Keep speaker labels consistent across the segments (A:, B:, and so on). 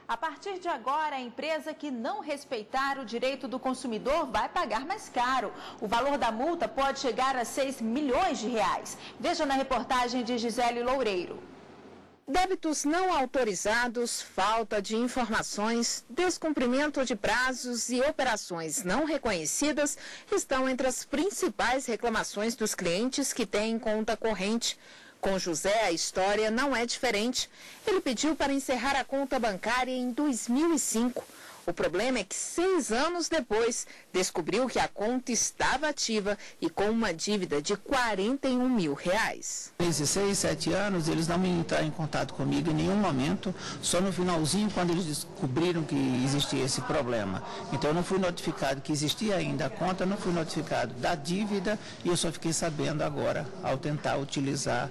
A: A partir de agora, a empresa que não respeitar o direito do consumidor vai pagar mais caro. O valor da multa pode chegar a 6 milhões de reais. Veja na reportagem de Gisele Loureiro.
B: Débitos não autorizados, falta de informações, descumprimento de prazos e operações não reconhecidas estão entre as principais reclamações dos clientes que têm conta corrente. Com José, a história não é diferente. Ele pediu para encerrar a conta bancária em 2005. O problema é que 6 anos depois, descobriu que a conta estava ativa e com uma dívida de 41 mil reais.
C: Nesses 6, 7 anos, eles não me entraram em contato comigo em nenhum momento, só no finalzinho, quando eles descobriram que existia esse problema. Então, eu não fui notificado que existia ainda a conta, não fui notificado da dívida e eu só fiquei sabendo agora, ao tentar utilizar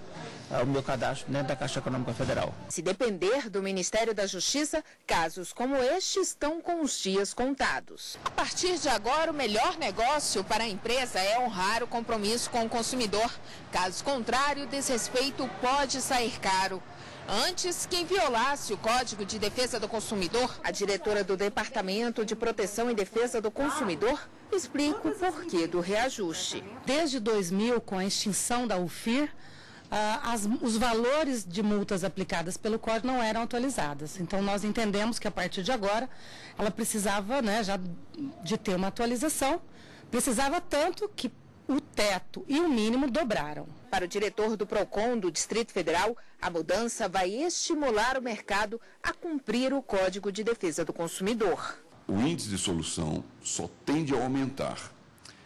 C: o meu cadastro dentro da Caixa Econômica Federal.
B: Se depender do Ministério da Justiça, casos como este estão com os dias contados. A partir de agora, o melhor negócio para a empresa é honrar o compromisso com o consumidor. Caso contrário, o desrespeito pode sair caro. Antes, quem violasse o Código de Defesa do Consumidor, a diretora do Departamento de Proteção e Defesa do Consumidor explica o porquê do reajuste.
D: Desde 2000, com a extinção da UFIR, os valores de multas aplicadas pelo Código não eram atualizadas. Então, nós entendemos que a partir de agora, ela precisava, já de ter uma atualização, precisava tanto que o teto e o mínimo dobraram.
B: Para o diretor do PROCON do Distrito Federal, a mudança vai estimular o mercado a cumprir o Código de Defesa do Consumidor.
E: O índice de solução só tende a aumentar.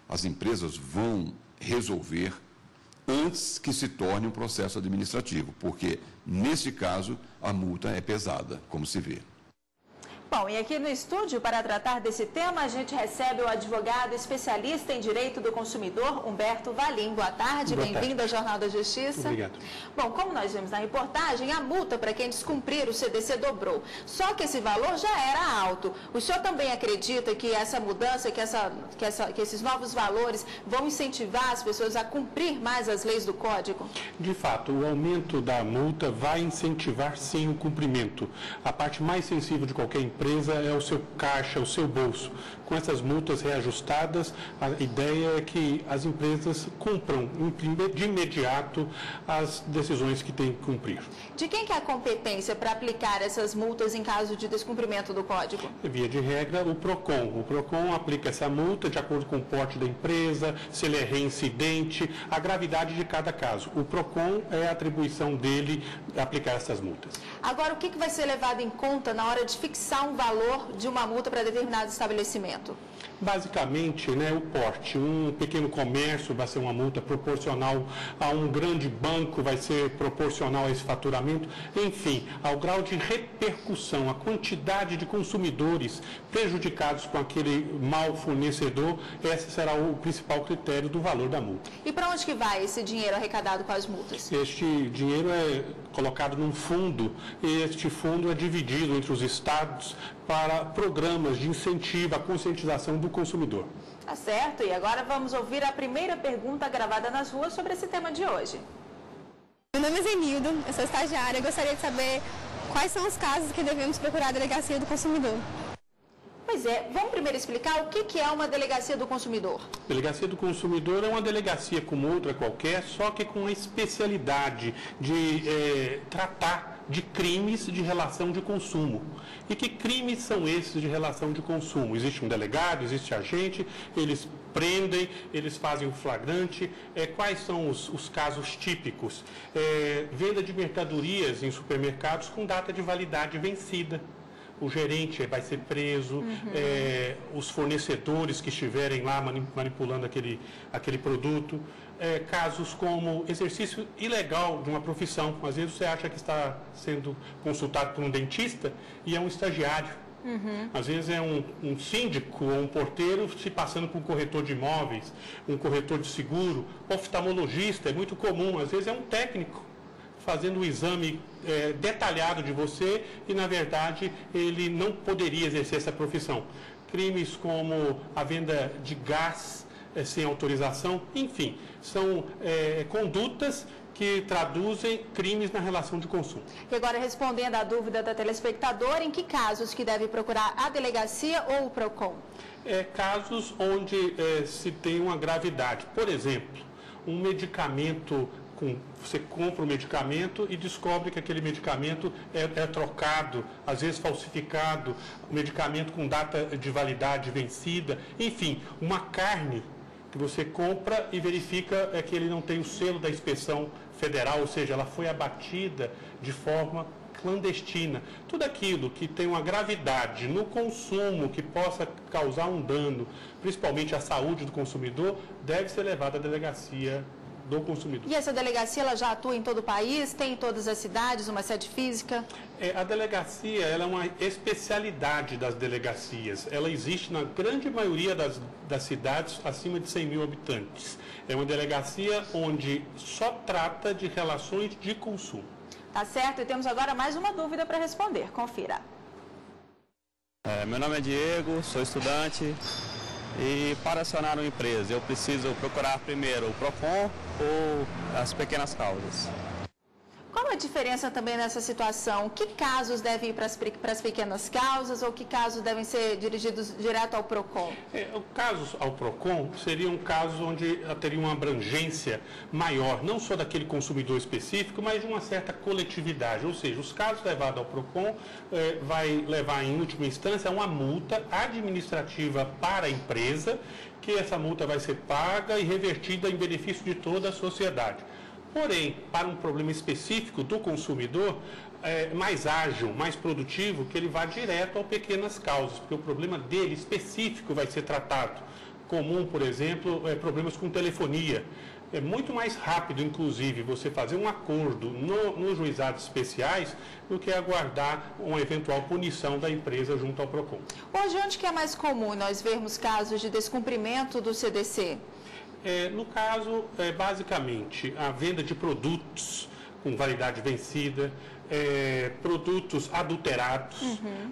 E: As empresas vão resolver antes que se torne um processo administrativo, porque, nesse caso, a multa é pesada, como se vê.
A: Bom, e aqui no estúdio, para tratar desse tema, a gente recebe o advogado especialista em direito do consumidor, Humberto Valim. Boa tarde, bem-vindo ao Jornal da Justiça.
F: Obrigado.
A: Bom, como nós vimos na reportagem, a multa para quem descumprir o CDC dobrou. Só que esse valor já era alto. O senhor também acredita que essa mudança, que esses novos valores vão incentivar as pessoas a cumprir mais as leis do Código?
F: De fato, o aumento da multa vai incentivar, sim, o cumprimento. A parte mais sensível de qualquer empresa é o seu caixa, o seu bolso. Com essas multas reajustadas, a ideia é que as empresas cumpram de imediato as decisões que têm que cumprir.
A: De quem que é a competência para aplicar essas multas em caso de descumprimento do Código?
F: Via de regra, o PROCON. O PROCON aplica essa multa de acordo com o porte da empresa, se ele é reincidente, a gravidade de cada caso. O PROCON é a atribuição dele aplicar essas multas.
A: Agora, o que vai ser levado em conta na hora de fixar um valor de uma multa para determinado estabelecimento?
F: Basicamente, o porte. Um pequeno comércio vai ser uma multa proporcional a um grande banco, vai ser proporcional a esse faturamento. Enfim, ao grau de repercussão, a quantidade de consumidores prejudicados com aquele mau fornecedor, esse será o principal critério do valor da multa.
A: E para onde que vai esse dinheiro arrecadado com as multas?
F: Este dinheiro é colocado num fundo e este fundo é dividido entre os estados para programas de incentivo à conscientização do consumidor.
A: Tá certo, e agora vamos ouvir a primeira pergunta gravada nas ruas sobre esse tema de hoje.
G: Meu nome é Zenildo, eu sou estagiária e gostaria de saber quais são os casos que devemos procurar a Delegacia do Consumidor.
A: Pois é, vamos primeiro explicar o que é uma Delegacia do Consumidor.
F: Delegacia do Consumidor é uma delegacia como outra qualquer, só que com a especialidade de tratar de crimes de relação de consumo. E que crimes são esses de relação de consumo? Existe um delegado, existe agente, eles prendem, eles fazem o flagrante. Quais são os casos típicos? Venda de mercadorias em supermercados com data de validade vencida. O gerente vai ser preso, os fornecedores que estiverem lá manipulando aquele produto. Casos como exercício ilegal de uma profissão. Às vezes você acha que está sendo consultado por um dentista e é um estagiário. Às vezes é um síndico ou um porteiro se passando por um corretor de imóveis, um corretor de seguro, oftalmologista, é muito comum. Às vezes é um técnico fazendo um exame detalhado de você e, na verdade, ele não poderia exercer essa profissão. Crimes como a venda de gás sem autorização, enfim, são condutas que traduzem crimes na relação de consumo.
A: E agora, respondendo à dúvida da telespectadora, em que casos que deve procurar a delegacia ou o PROCON?
F: Casos onde se tem uma gravidade. Por exemplo, um medicamento, você compra um medicamento e descobre que aquele medicamento é trocado, às vezes falsificado, um medicamento com data de validade vencida, enfim, uma carne que você compra e verifica que ele não tem o selo da inspeção federal, ou seja, ela foi abatida de forma clandestina. Tudo aquilo que tem uma gravidade no consumo que possa causar um dano, principalmente à saúde do consumidor, deve ser levado à delegacia do consumidor.
A: E essa delegacia ela já atua em todo o país? Tem em todas as cidades uma sede física?
F: A delegacia ela é uma especialidade das delegacias. Ela existe na grande maioria das cidades acima de 100 mil habitantes. É uma delegacia onde só trata de relações de consumo.
A: Tá certo, e temos agora mais uma dúvida para responder. Confira.
H: Meu nome é Diego, sou estudante e para acionar uma empresa eu preciso procurar primeiro o PROCON ou as pequenas causas?
A: Qual a diferença também nessa situação? Que casos devem ir para as pequenas causas ou que casos devem ser dirigidos direto ao PROCON?
F: Casos ao PROCON seriam casos onde teria uma abrangência maior, não só daquele consumidor específico, mas de uma certa coletividade. Ou seja, os casos levados ao PROCON vai levar, em última instância, a uma multa administrativa para a empresa, que essa multa vai ser paga e revertida em benefício de toda a sociedade. Porém, para um problema específico do consumidor, mais ágil, mais produtivo, que ele vá direto ao pequenas causas, porque o problema dele específico vai ser tratado. Comum, por exemplo, problemas com telefonia. É muito mais rápido, inclusive, você fazer um acordo nos juizados especiais do que aguardar uma eventual punição da empresa junto ao PROCON.
A: Hoje, onde que é mais comum nós vermos casos de descumprimento do CDC?
F: No caso, basicamente, a venda de produtos com validade vencida, produtos adulterados,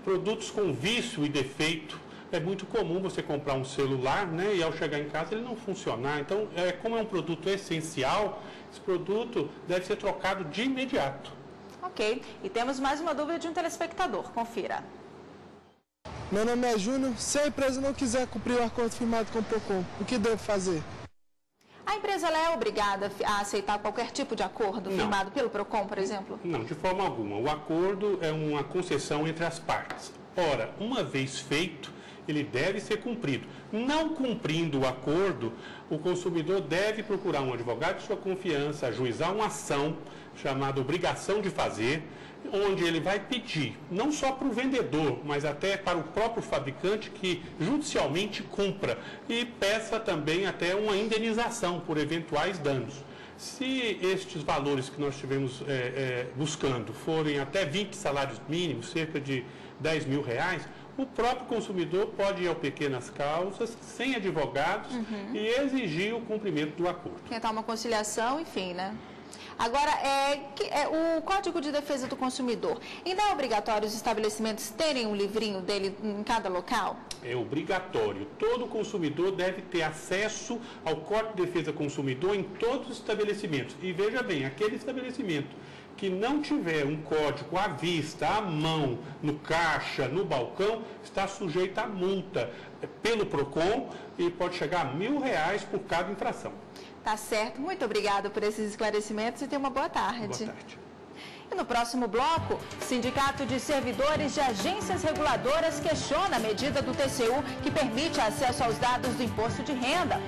F: produtos com vício e defeito. É muito comum você comprar um celular, né, e ao chegar em casa ele não funcionar. Então, como é um produto essencial, esse produto deve ser trocado de imediato.
A: Ok. E temos mais uma dúvida de um telespectador. Confira.
I: Meu nome é Júnior. Se a empresa não quiser cumprir o acordo firmado com o PROCON, o que devo fazer?
A: A empresa ela é obrigada a aceitar qualquer tipo de acordo firmado pelo PROCON, por exemplo?
F: Não, de forma alguma. O acordo é uma concessão entre as partes. Ora, uma vez feito, ele deve ser cumprido. Não cumprindo o acordo, o consumidor deve procurar um advogado de sua confiança, ajuizar uma ação chamada obrigação de fazer, onde ele vai pedir, não só para o vendedor, mas até para o próprio fabricante que judicialmente cumpra e peça também até uma indenização por eventuais danos. Se estes valores que nós estivemos buscando forem até 20 salários mínimos, cerca de 10 mil reais, o próprio consumidor pode ir ao pequenas causas, sem advogados, e exigir o cumprimento do acordo.
A: Tentar uma conciliação, enfim, né? Agora, o Código de Defesa do Consumidor, ainda é obrigatório os estabelecimentos terem um livrinho dele em cada local?
F: É obrigatório. Todo consumidor deve ter acesso ao Código de Defesa do Consumidor em todos os estabelecimentos. E veja bem, aquele estabelecimento que não tiver um código à vista, à mão, no caixa, no balcão, está sujeito a multa pelo PROCON e pode chegar a R$1.000 por cada infração.
A: Tá certo. Muito obrigada por esses esclarecimentos e tenha uma boa tarde.
F: Boa tarde.
A: E no próximo bloco, o Sindicato de Servidores de Agências Reguladoras questiona a medida do TCU que permite acesso aos dados do imposto de renda.